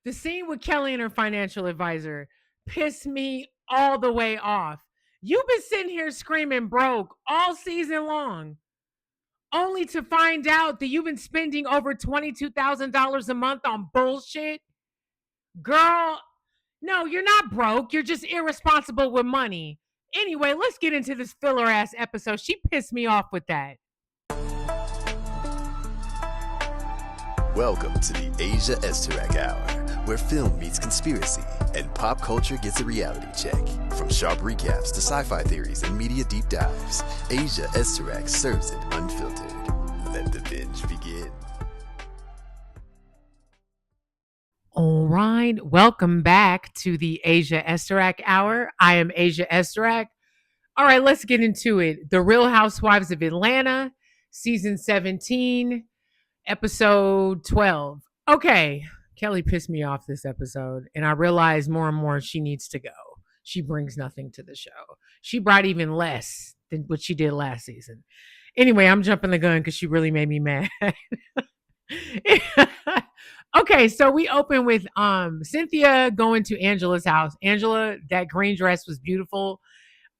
The scene with Kelly and her financial advisor pissed me all the way off. You've been sitting here screaming broke all season long, only to find out that you've been spending over $22,000 a month on bullshit. Girl, no, you're not broke. You're just irresponsible with money. Anyway, let's get into this filler ass episode. She pissed me off with that. Welcome to the Asia Esterak Hour, where film meets conspiracy and pop culture gets a reality check. From sharp recaps to sci-fi theories and media deep dives, Asia Esterak serves it unfiltered. Let the binge begin. All right, welcome back to the Asia Esterak Hour. I am Asia Esterak. All right, let's get into it. The Real Housewives of Atlanta, season 17, episode 12. Okay, Kelly pissed me off this episode, and I realize more and more she needs to go. She brings nothing to the show. She brought even less than what she did last season. Anyway, I'm jumping the gun because she really made me mad. Okay, so we open with Cynthia going to Angela's house. Angela, that green dress was beautiful.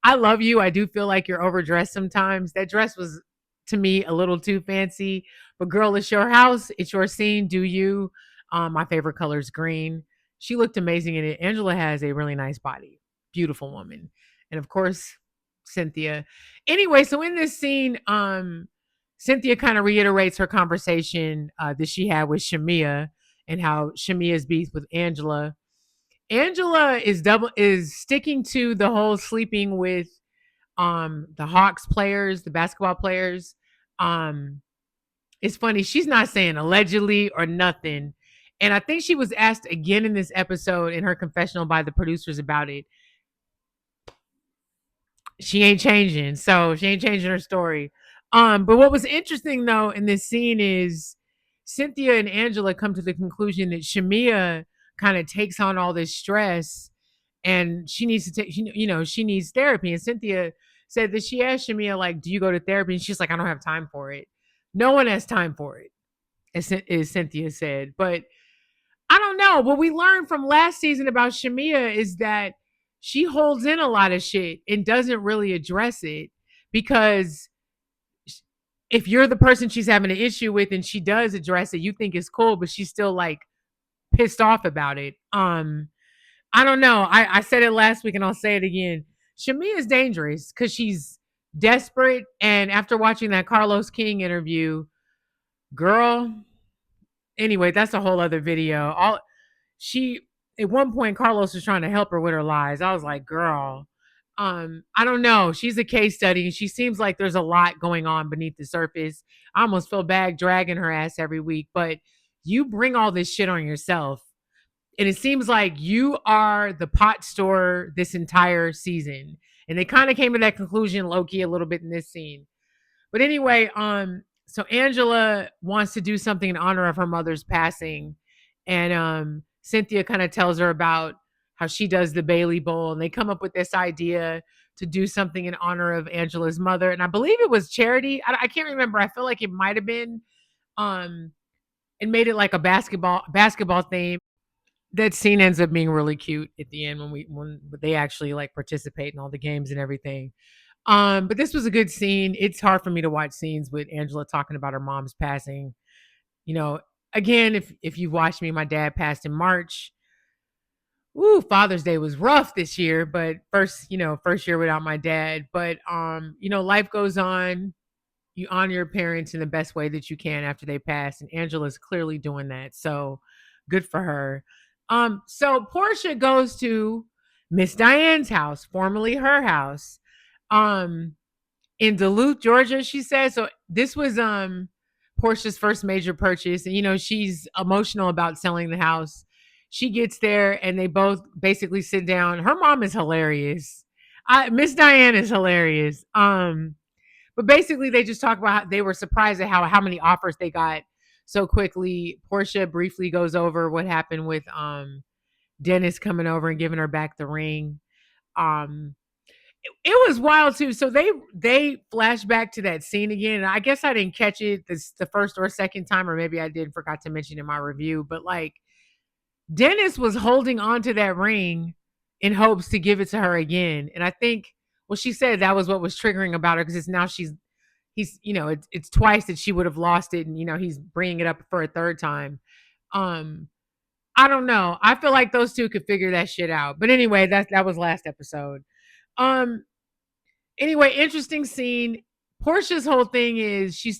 I love you. I do feel like you're overdressed sometimes. That dress was, to me, a little too fancy. But girl, it's your house. It's your scene. Do you? My favorite color is green. She looked amazing in it. Angela has a really nice body. Beautiful woman. And of course, Cynthia. Anyway, so in this scene, Cynthia kind of reiterates her conversation that she had with Shamia and how Shamia's beef with Angela. Angela is sticking to the whole sleeping with the Hawks players, the basketball players. It's funny, she's not saying allegedly or nothing. And I think she was asked again in this episode in her confessional by the producers about it. She ain't changing. So she ain't changing her story. But what was interesting though in this scene is Cynthia and Angela come to the conclusion that Shamia kind of takes on all this stress and she needs to take, she needs therapy. And Cynthia said that she asked Shamia, like, do you go to therapy? And she's like, I don't have time for it. No one has time for it, as Cynthia said. But I don't know. What we learned from last season about Shamia is that she holds in a lot of shit and doesn't really address it because if you're the person she's having an issue with and she does address it, you think it's cool, but she's still like pissed off about it. I don't know. I said it last week and I'll say it again. Shamia is dangerous because she's desperate. And after watching that Carlos King interview, girl, anyway, that's a whole other video. At one point, Carlos was trying to help her with her lies. I was like, girl, I don't know. She's a case study and she seems like there's a lot going on beneath the surface. I almost feel bad dragging her ass every week, but you bring all this shit on yourself. And it seems like you are the pot store this entire season. And they kind of came to that conclusion low-key a little bit in this scene. But anyway, so Angela wants to do something in honor of her mother's passing. And Cynthia kind of tells her about how she does the Bailey Bowl. And they come up with this idea to do something in honor of Angela's mother. And I believe it was charity. I can't remember. I feel like it might have been and made it like a basketball theme. That scene ends up being really cute at the end when they actually like participate in all the games and everything. But this was a good scene. It's hard for me to watch scenes with Angela talking about her mom's passing. You know, again, if you've watched me, my dad passed in March. Ooh, Father's Day was rough this year, but first year without my dad. But life goes on. You honor your parents in the best way that you can after they pass, and Angela's clearly doing that. So good for her. So Portia goes to Miss Diane's house, formerly her house, in Duluth, Georgia, she says. So this was Portia's first major purchase, and she's emotional about selling the house. She gets there and they both basically sit down. Her mom is hilarious. Miss Diane is hilarious. But basically they just talk about how they were surprised at how many offers they got so quickly. Portia briefly goes over what happened with Dennis coming over and giving her back the ring. It was wild too. So they flash back to that scene again. And I guess I didn't catch it the first or second time, or maybe I did, forgot to mention in my review. But like Dennis was holding on to that ring in hopes to give it to her again. And I think, well, she said that was what was triggering about her because it's now it's twice that she would have lost it. And, he's bringing it up for a third time. Um, I don't know. I feel like those two could figure that shit out. But anyway, that was last episode. Um, anyway, interesting scene. Portia's whole thing is she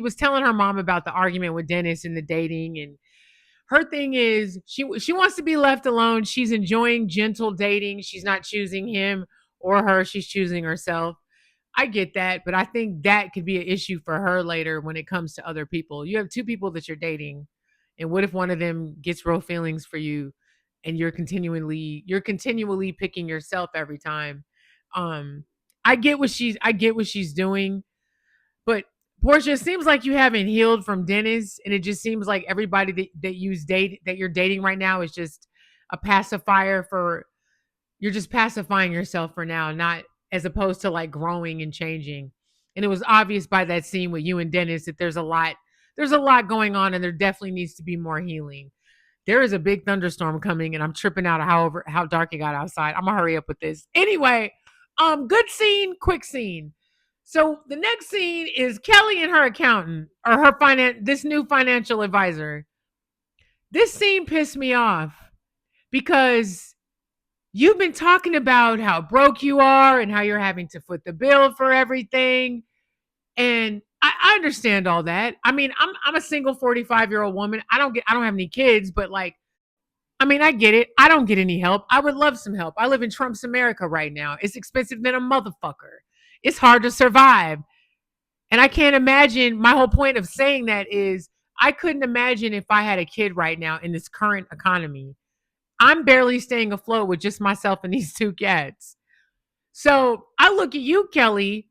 was telling her mom about the argument with Dennis and the dating, and her thing is she wants to be left alone. She's enjoying gentle dating. She's not choosing him or her. She's choosing herself. I get that, but I think that could be an issue for her later when it comes to other people. You have two people that you're dating, and what if one of them gets real feelings for you and you're continually picking yourself every time? Um I get what she's doing, but Portia, it seems like you haven't healed from Dennis, and it just seems like everybody that you're dating right now is just a pacifier for you're just pacifying yourself for now, not as opposed to like growing and changing. And it was obvious by that scene with you and Dennis that there's a lot going on, and there definitely needs to be more healing. There is a big thunderstorm coming, and I'm tripping out of how dark it got outside. I'm gonna hurry up with this. Anyway, good scene, quick scene. So the next scene is Kelly and her accountant or this new financial advisor. This scene pissed me off because you've been talking about how broke you are and how you're having to foot the bill for everything. And I understand all that. I mean, I'm a single 45-year-old woman. I don't have any kids, but like, I mean, I get it. I don't get any help. I would love some help. I live in Trump's America right now. It's expensive than a motherfucker. It's hard to survive. And I can't imagine. My whole point of saying that is I couldn't imagine if I had a kid right now in this current economy. I'm barely staying afloat with just myself and these two cats. So I look at you, Kelly.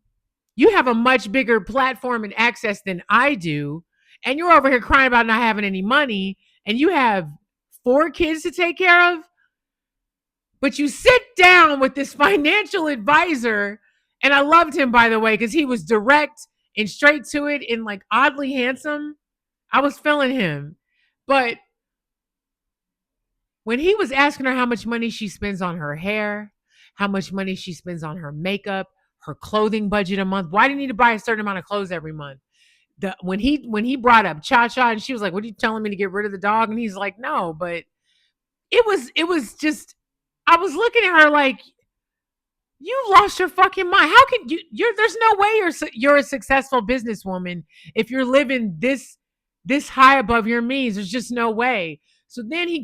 You have a much bigger platform and access than I do. And you're over here crying about not having any money. And you have 4 kids to take care of. But you sit down with this financial advisor. And I loved him, by the way, because he was direct and straight to it and like oddly handsome. I was feeling him. But when he was asking her how much money she spends on her hair, how much money she spends on her makeup, her clothing budget a month, why do you need to buy a certain amount of clothes every month? When he brought up Cha Cha and she was like, "What are you telling me to get rid of the dog?" And he's like, "No," but it was just I was looking at her like, you lost your fucking mind. How can there's no way you're a successful businesswoman if you're living this high above your means. There's just no way. So then he's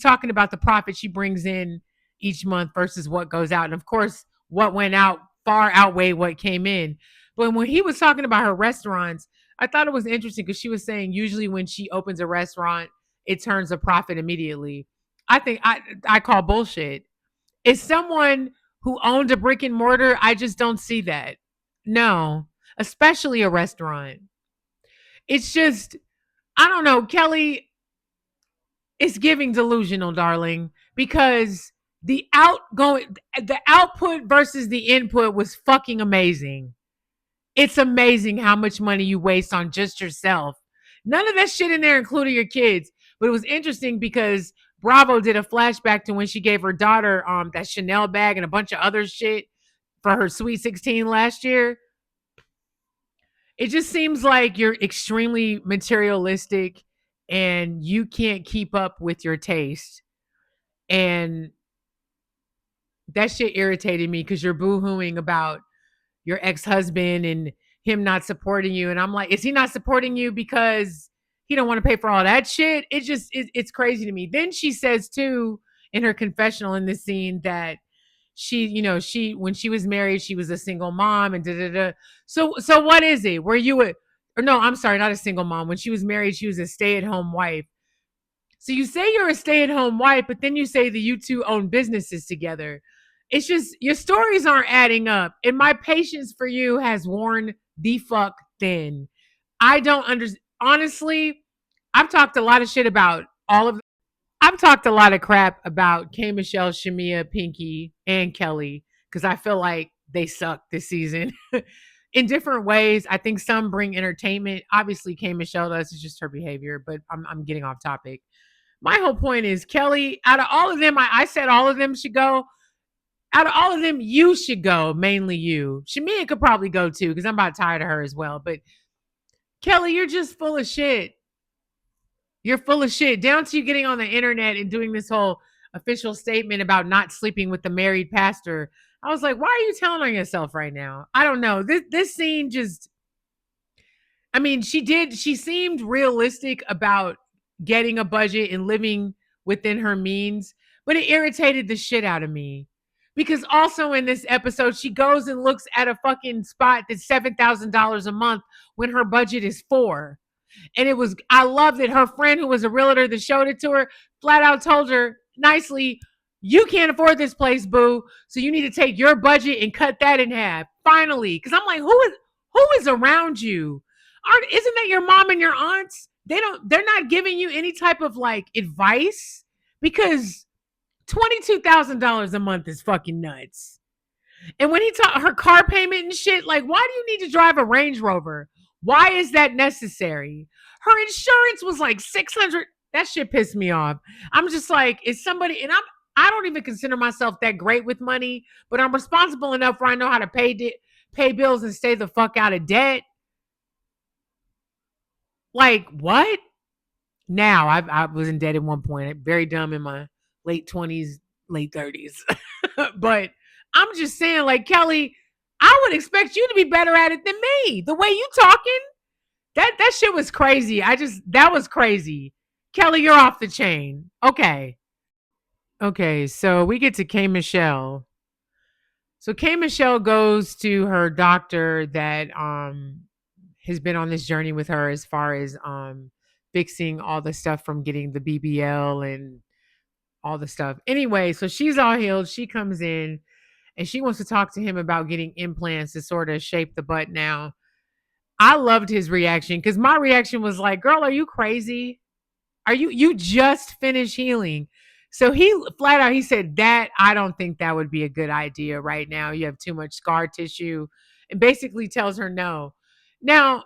talking about the profit she brings in each month versus what goes out. And of course, what went out far outweighed what came in. But when he was talking about her restaurants, I thought it was interesting because she was saying usually when she opens a restaurant, it turns a profit immediately. I think I call bullshit. Is someone who owned a brick and mortar, I just don't see that. No, especially a restaurant. It's just, I don't know, Kelly, it's giving delusional, darling, because the output versus the input was fucking amazing. It's amazing how much money you waste on just yourself. None of that shit in there, including your kids. But it was interesting because Bravo did a flashback to when she gave her daughter that Chanel bag and a bunch of other shit for her Sweet 16 last year. It just seems like you're extremely materialistic and you can't keep up with your taste. And that shit irritated me because you're boohooing about your ex-husband and him not supporting you. And I'm like, is he not supporting you because he don't want to pay for all that shit? It's crazy to me. Then she says too in her confessional in this scene that she when she was married, she was a single mom and da da da. So what is it? Were you or no, I'm sorry, not a single mom. When she was married, she was a stay-at-home wife. So you say you're a stay-at-home wife, but then you say that you two own businesses together. It's just your stories aren't adding up. And my patience for you has worn the fuck thin. I don't understand. Honestly, I've talked a lot of shit about all of I've talked a lot of crap about K Michelle, Shamia, Pinky, and Kelly because I feel like they suck this season in different ways. I think some bring entertainment. Obviously, K Michelle does. It's just her behavior, but I'm getting off topic. My whole point is, Kelly, out of all of them, I said all of them should go. Out of all of them, you should go, mainly you. Shamia could probably go too, because I'm about tired of her as well. But Kelly, you're just full of shit. You're full of shit. Down to you getting on the internet and doing this whole official statement about not sleeping with the married pastor. I was like, why are you telling on yourself right now? I don't know. This scene just, I mean, she seemed realistic about getting a budget and living within her means, but it irritated the shit out of me. Because also in this episode, she goes and looks at a fucking spot that's $7,000 a month when her budget is four. And it was, I loved it. Her friend who was a realtor that showed it to her flat out told her nicely, you can't afford this place, boo. So you need to take your budget and cut that in half. Finally. Cause I'm like, who is around you? Isn't that your mom and your aunts? They're not giving you any type of like advice because $22,000 a month is fucking nuts. And when he taught her car payment and shit, like, why do you need to drive a Range Rover? Why is that necessary? Her insurance was like 600. That shit pissed me off. I'm just like, is somebody, and I don't even consider myself that great with money, but I'm responsible enough where I know how to pay bills and stay the fuck out of debt. Like, what? Now, I was in debt at one point, very dumb in my late 20s, late 30s. But I'm just saying, like, Kelly, I would expect you to be better at it than me. The way you talking, that shit was crazy. That was crazy. Kelly, you're off the chain. Okay. Okay, so we get to K Michelle. So K Michelle goes to her doctor that has been on this journey with her as far as fixing all the stuff from getting the BBL and all the stuff. Anyway, so she's all healed. She comes in and she wants to talk to him about getting implants to sort of shape the butt now. I loved his reaction because my reaction was like, girl, are you crazy? You just finished healing? So he flat out, he said that I don't think that would be a good idea right now. You have too much scar tissue and basically tells her no. Now,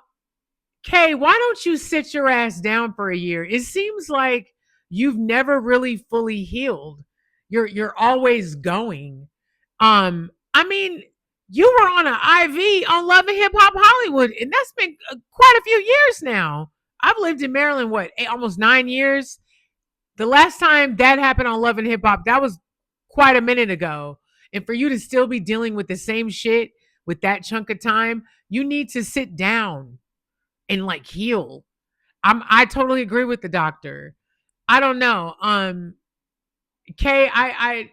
Kay, why don't you sit your ass down for a year? It seems like you've never really fully healed. You're always going. I mean, you were on an IV on Love and Hip Hop Hollywood, and that's been quite a few years now. I've lived in Maryland, almost 9 years. The last time that happened on Love and Hip Hop, that was quite a minute ago. And for you to still be dealing with the same shit with that chunk of time, you need to sit down and like heal. I totally agree with the doctor. I don't know. Kay, I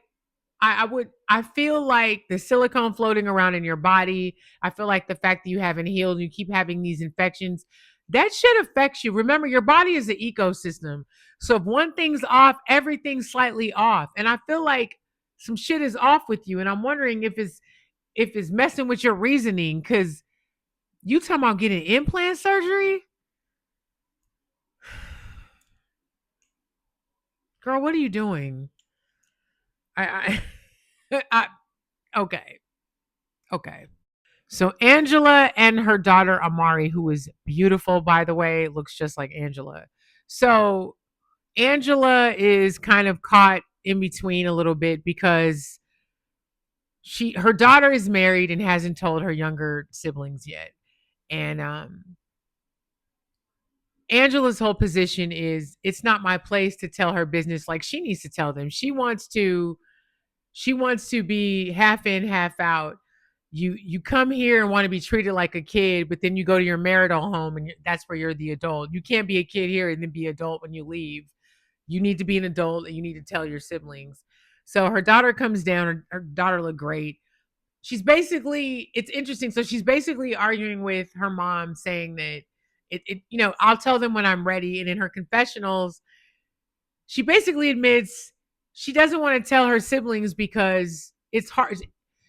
feel like the silicone floating around in your body. I feel like the fact that you haven't healed, you keep having these infections, that shit affects you. Remember, your body is an ecosystem. So if one thing's off, everything's slightly off. And I feel like some shit is off with you. And I'm wondering if it's messing with your reasoning, because you talking about getting implant surgery? Girl, what are you doing? I okay. Okay. So Angela and her daughter Amari, who is beautiful, by the way, looks just like Angela. So Angela is kind of caught in between a little bit because her daughter is married and hasn't told her younger siblings yet. And Angela's whole position is it's not my place to tell her business, like she needs to tell them. She wants to be half in, half out. You come here and want to be treated like a kid, but then you go to your marital home and that's where you're the adult. You can't be a kid here and then be adult when you leave. You need to be an adult and you need to tell your siblings. So her daughter comes down. Her daughter looked great. It's interesting. So she's basically arguing with her mom, saying that I'll tell them when I'm ready. And in her confessionals, she basically admits she doesn't want to tell her siblings because it's hard.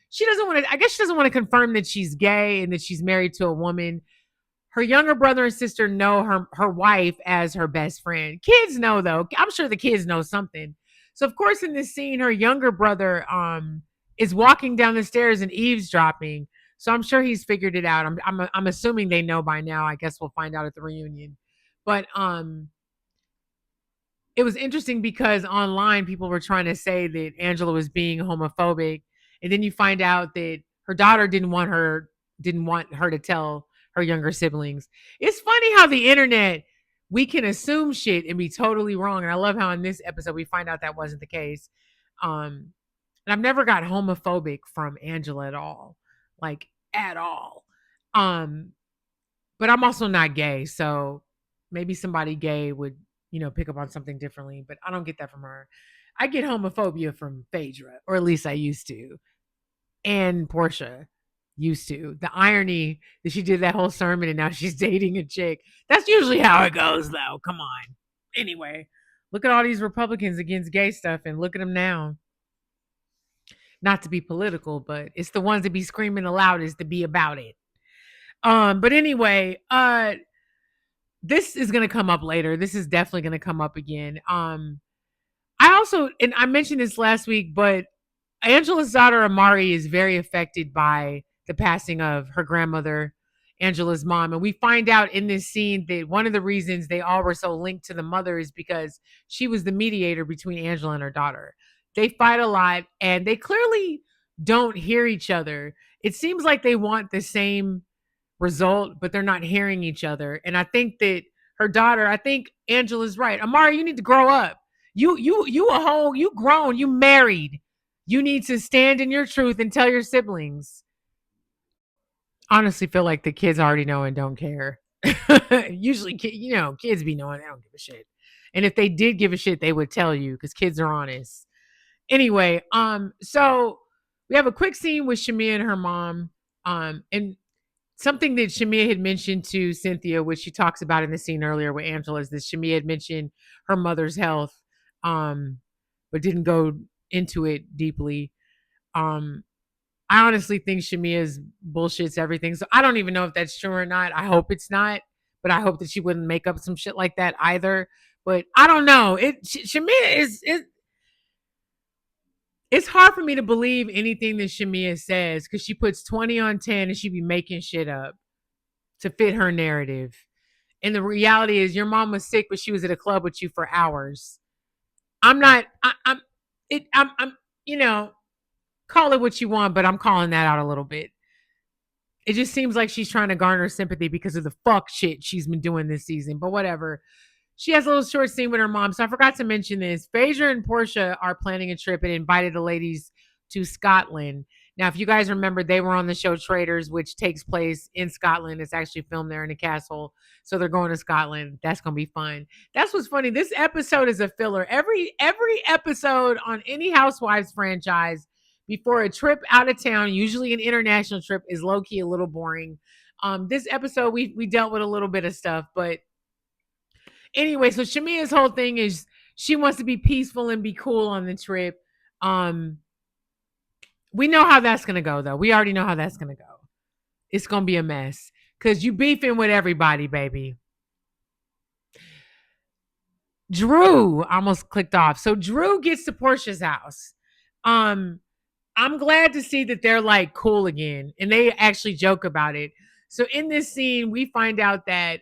She doesn't want to, I guess she doesn't want to confirm that she's gay and that she's married to a woman. Her younger brother and sister know her wife as her best friend. Kids know though. I'm sure the kids know something. So of course in this scene, her younger brother is walking down the stairs and eavesdropping. So I'm sure he's figured it out. I'm assuming they know by now. I guess we'll find out at the reunion. But it was interesting because online people were trying to say that Angela was being homophobic, and then you find out that her daughter didn't want her to tell her younger siblings. It's funny how the internet, we can assume shit and be totally wrong, and I love how in this episode we find out that wasn't the case. Um, and I've never got homophobic from Angela at all, like at all. Um, but I'm also not gay, so maybe somebody gay would, pick up on something differently, but I don't get that from her. I get homophobia from Phaedra, or at least I used to, and Portia used to. The irony that she did that whole sermon and now she's dating a chick. That's usually how it goes, though. Come on. Anyway, look at all these Republicans against gay stuff and look at them now. Not to be political, but it's the ones that be screaming the loudest to be about it. But anyway, this is gonna come up later. This is definitely gonna come up again. I also, and I mentioned this last week, but Angela's daughter Amari is very affected by the passing of her grandmother, Angela's mom. And we find out in this scene that one of the reasons they all were so linked to the mother is because she was the mediator between Angela and her daughter. They fight a lot and they clearly don't hear each other. It seems like they want the same result, but they're not hearing each other. And I think that her daughter, I think Angela's right. Amari, you need to grow up. You a whole, you grown, you married. You need to stand in your truth and tell your siblings. Honestly, feel like the kids already know and don't care. Usually, kids be knowing they don't give a shit. And if they did give a shit, they would tell you because kids are honest. Anyway, so we have a quick scene with Shamia and her mom. And something that Shamia had mentioned to Cynthia, which she talks about in the scene earlier with Angela, is that Shamia had mentioned her mother's health, but didn't go into it deeply. Um, I honestly think Shamia's bullshits everything. So I don't even know if that's true or not. I hope it's not, but I hope that she wouldn't make up some shit like that either. But I don't know. Shamia is it's hard for me to believe anything that Shamia says because she puts 20 on 10 and she be making shit up to fit her narrative. And the reality is your mom was sick, but she was at a club with you for hours. I'm not I'm call it what you want, but I'm calling that out a little bit. It just seems like she's trying to garner sympathy because of the fuck shit she's been doing this season. But whatever. She has a little short scene with her mom. So I forgot to mention this. Phaedra and Portia are planning a trip and invited the ladies to Scotland. Now, if you guys remember, they were on the show Traitors, which takes place in Scotland. It's actually filmed there in a castle. So they're going to Scotland. That's going to be fun. That's what's funny. This episode is a filler. Every episode on any Housewives franchise before a trip out of town, usually an international trip, is low-key a little boring. This episode, we dealt with a little bit of stuff, but anyway, so Shamia's whole thing is she wants to be peaceful and be cool on the trip. We know how that's gonna go, though. We already know how that's gonna go. It's gonna be a mess because you beefing with everybody, baby. Drew almost clicked off. So Drew gets to Portia's house. I'm glad to see that they're like cool again, and they actually joke about it. So in this scene, we find out that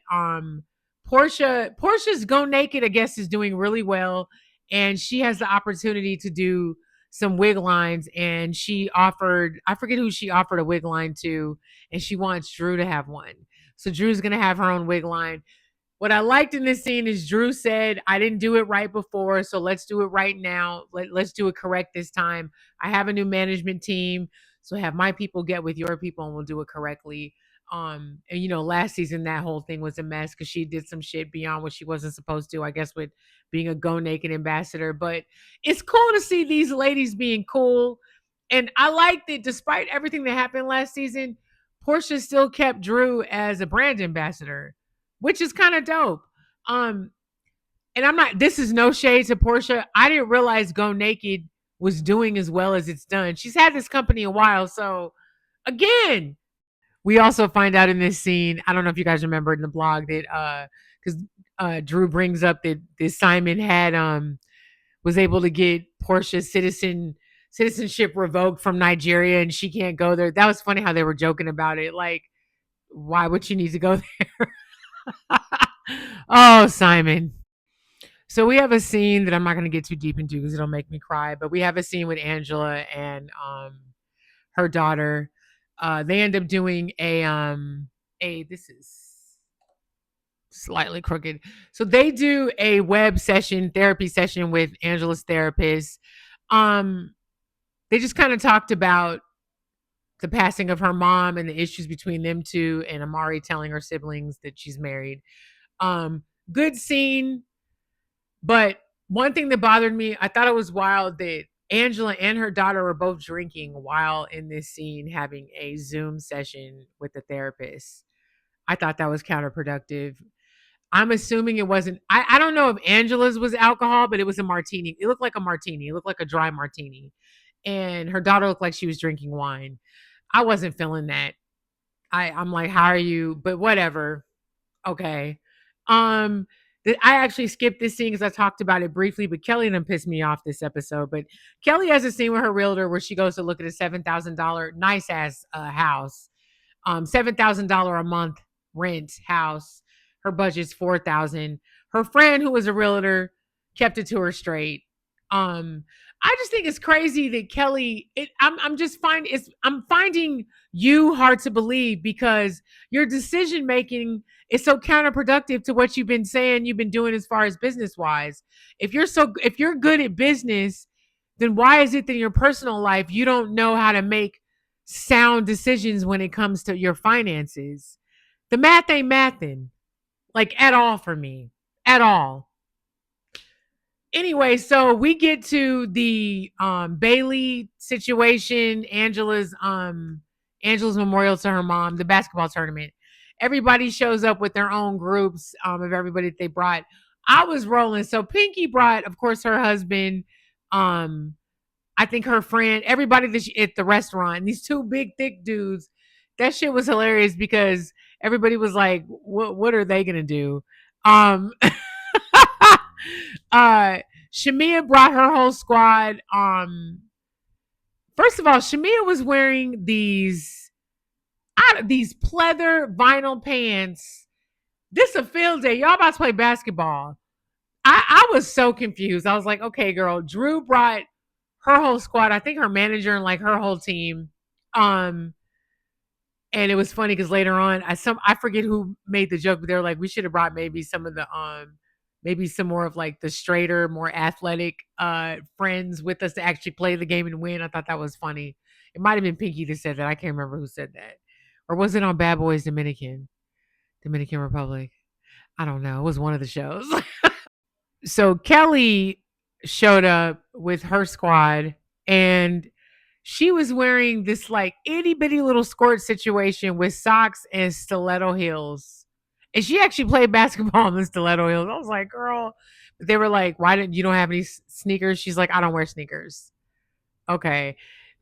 Portia's Go Naked, I guess, is doing really well, and she has the opportunity to do some wig lines. And she offered, I forget who she offered a wig line to, and she wants Drew to have one. So Drew's gonna have her own wig line. What I liked in this scene is Drew said, I didn't do it right before, so let's do it right now. Let's do it correct this time. I have a new management team, so have my people get with your people and we'll do it correctly. And last season that whole thing was a mess because she did some shit beyond what she wasn't supposed to, I guess, with being a Go Naked ambassador. But it's cool to see these ladies being cool. And I like that despite everything that happened last season, Portia still kept Drew as a brand ambassador, which is kind of dope. And I'm not, this is no shade to Portia. I didn't realize Go Naked was doing as well as it's done. She's had this company a while. So again, we also find out in this scene, I don't know if you guys remember in the blog that because Drew brings up that this Simon had was able to get Portia's citizenship revoked from Nigeria and she can't go there. That was funny how they were joking about it. Like, why would she need to go there? Oh, Simon. So we have a scene that I'm not going to get too deep into because it'll make me cry. But we have a scene with Angela and her daughter. They end up doing a this is slightly crooked. So they do a web session, therapy session with Angela's therapist. Um, they just kind of talked about the passing of her mom and the issues between them two, and Amari telling her siblings that she's married. Um, Good scene, but one thing that bothered me, I thought it was wild that Angela and her daughter were both drinking while in this scene having a Zoom session with the therapist. I thought that was counterproductive. I'm assuming it wasn't. I don't know if Angela's was alcohol, but it was a martini. It looked like a martini. It looked like a dry martini. And her daughter looked like she was drinking wine. I wasn't feeling that. I'm like, how are you? But whatever. Okay. Um, I actually skipped this scene because I talked about it briefly, but Kelly done pissed me off this episode. But Kelly has a scene with her realtor where she goes to look at a $7,000 nice ass house, $7,000 a month rent house. Her budget's 4,000. Her friend who was a realtor kept it to her straight. I just think it's crazy that Kelly. I'm finding you hard to believe because your decision making is so counterproductive to what you've been saying you've been doing as far as business wise. If you're good at business, then why is it that in your personal life you don't know how to make sound decisions when it comes to your finances? The math ain't mathing, like at all for me. At all. Anyway, so we get to the Bailey situation, Angela's memorial to her mom, the basketball tournament. Everybody shows up with their own groups of everybody that they brought. I was rolling. So Pinky brought, of course, her husband, um, I think her friend, everybody that she, at the restaurant, these two big thick dudes. That shit was hilarious because everybody was like, what are they gonna do? Um uh Shamia brought her whole squad. First of all, Shamia was wearing these pleather vinyl pants. This a field day. Y'all about to play basketball. I was so confused. I was like, okay, girl. Drew brought her whole squad. I think her manager and like her whole team. Um, and it was funny because later on, I forget who made the joke, but they were like, we should have brought maybe some of the maybe some more of like the straighter, more athletic friends with us to actually play the game and win. I thought that was funny. It might have been Pinky that said that. I can't remember who said that. Or was it on Bad Boys Dominican Republic? I don't know. It was one of the shows. So Kelly showed up with her squad and she was wearing this like itty bitty little skirt situation with socks and stiletto heels. And she actually played basketball in the stiletto heels. I was like, girl. But they were like, why didn't you don't have any sneakers? She's like, I don't wear sneakers. Okay.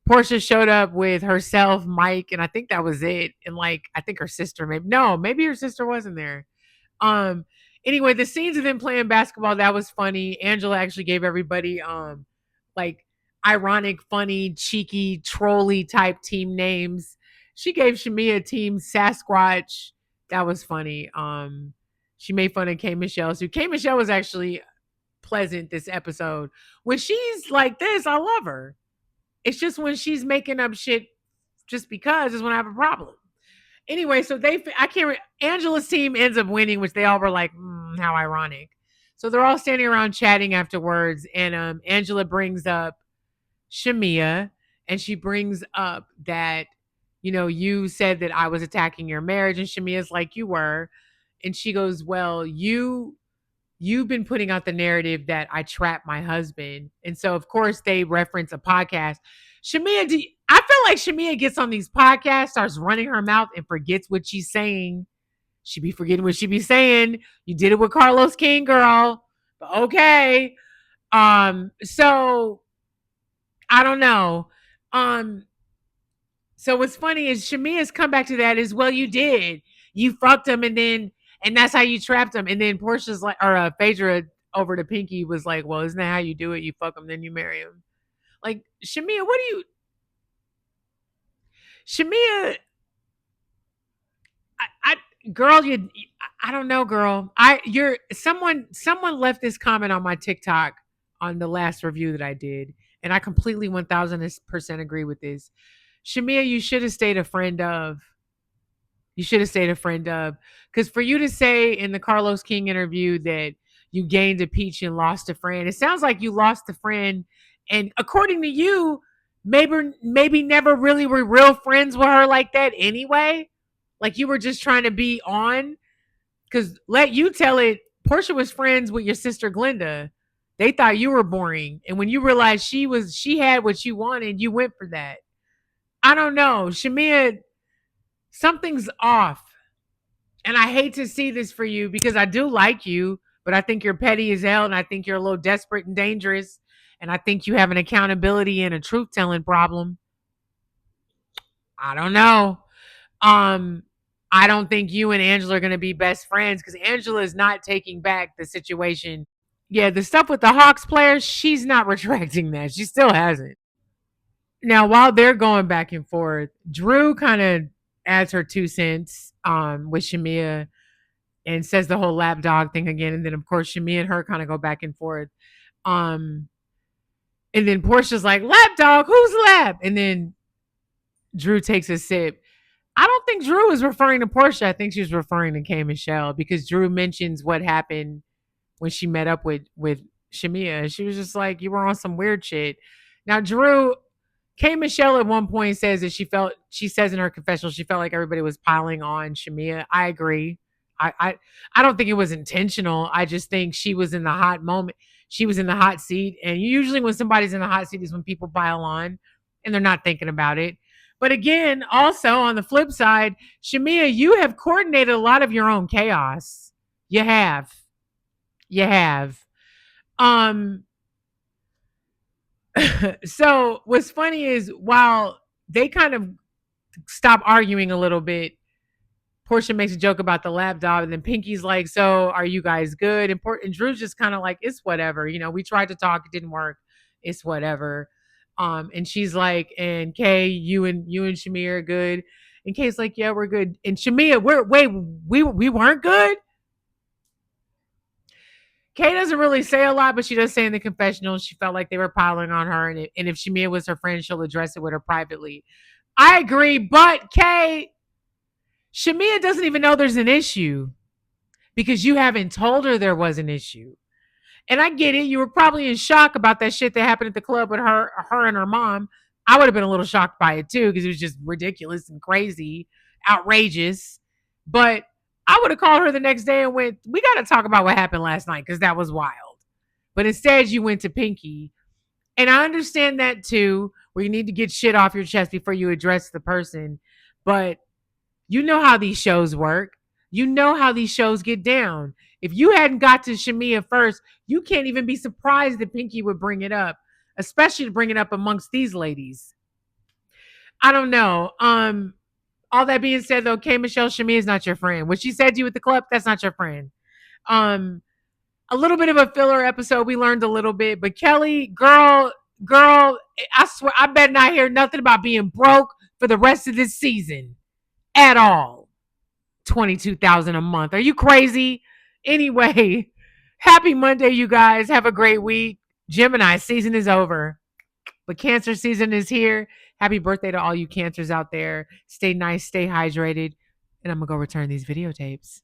Portia showed up with herself, Mike, and I think that was it. And like, I think her sister, maybe her sister wasn't there. Um, anyway, the scenes of them playing basketball, that was funny. Angela actually gave everybody like ironic, funny, cheeky, trolly type team names. She gave Shamia team Sasquatch. That was funny. She made fun of K Michelle. So K Michelle was actually pleasant this episode. When she's like this, I love her. It's just when she's making up shit just because is when I have a problem. Anyway, so I can't. Angela's team ends up winning, which they all were like, "How ironic." So they're all standing around chatting afterwards, and Angela brings up Shamia, and she brings up that you said that I was attacking your marriage, and Shamia's like, "You were," and she goes, "Well, you've been putting out the narrative that I trapped my husband." And so, of course, they reference a podcast. I feel like Shamia gets on these podcasts, starts running her mouth, and forgets what she's saying. She be forgetting what she be saying. You did it with Carlos King, girl. But okay. So I don't know. Um, so what's funny is Shamia's come back to that is, well, you did. You fucked him and that's how you trapped him. And then Portia's like, or Phaedra over to Pinky was like, well, isn't that how you do it? You fuck him, then you marry him. Like, Shamia, Shamia, girl, I don't know, girl. You're someone left this comment on my TikTok on the last review that I did, and I completely 1000% agree with this. Shamia, you should have stayed a friend of. You should have stayed a friend of. Because for you to say in the Carlos King interview that you gained a peach and lost a friend, it sounds like you lost a friend. And according to you, maybe never really were real friends with her like that anyway. Like you were just trying to be on. Because let you tell it, Portia was friends with your sister Glenda. They thought you were boring. And when you realized she had what you wanted, you went for that. I don't know. Shamia, something's off. And I hate to see this for you because I do like you, but I think you're petty as hell and I think you're a little desperate and dangerous. And I think you have an accountability and a truth telling problem. I don't know. Um, I don't think you and Angela are going to be best friends because Angela is not taking back the situation. Yeah, the stuff with the Hawks players, she's not retracting that. She still hasn't. Now, while they're going back and forth, Drew kind of adds her 2 cents with Shamia and says the whole lapdog thing again. And then of course Shamia and her kind of go back and forth. Um, and then Portia's like, lapdog, who's lap? And then Drew takes a sip. I don't think Drew is referring to Portia. I think she's referring to Kay Michelle because Drew mentions what happened when she met up with Shamia. She was just like, you were on some weird shit. Now Drew, Kay Michelle at one point says that she says in her confessional she felt like everybody was piling on Shamia. I agree. I don't think it was intentional. I just think she was in the hot moment. She was in the hot seat. And usually when somebody's in the hot seat is when people pile on and they're not thinking about it. But again, also on the flip side, Shamia, you have coordinated a lot of your own chaos. You have. You have. Um so what's funny is while they kind of stop arguing a little bit, Portia makes a joke about the lapdog, and then Pinky's like, "So, are you guys good?" And Drew's just kind of like, "It's whatever. You know, we tried to talk, it didn't work. It's whatever." And she's like, "And Kay, you and Shamia are good." And Kay's like, "Yeah, we're good." And Shamia, we weren't good. Kay doesn't really say a lot, but she does say in the confessional she felt like they were piling on her, and if Shamia was her friend, she'll address it with her privately. I agree, but Kay, Shamia doesn't even know there's an issue because you haven't told her there was an issue. And I get it. You were probably in shock about that shit that happened at the club with her and her mom. I would have been a little shocked by it too because it was just ridiculous and crazy, outrageous. But I would have called her the next day and went, "We got to talk about what happened last night because that was wild." But instead, you went to Pinky. And I understand that too, where you need to get shit off your chest before you address the person. But you know how these shows work. You know how these shows get down. If you hadn't got to Shamia first, you can't even be surprised that Pinky would bring it up, especially to bring it up amongst these ladies. I don't know. All that being said, though, K Michelle, Shamia is not your friend. What she said to you at the club, that's not your friend. Um, a little bit of a filler episode. We learned a little bit, but Kelly, girl, I swear, I better not hear nothing about being broke for the rest of this season at all. 22,000 a month. Are you crazy? Anyway, happy Monday, you guys. Have a great week. Gemini season is over, but Cancer season is here. Happy birthday to all you Cancers out there. Stay nice, stay hydrated, and I'm gonna go return these videotapes.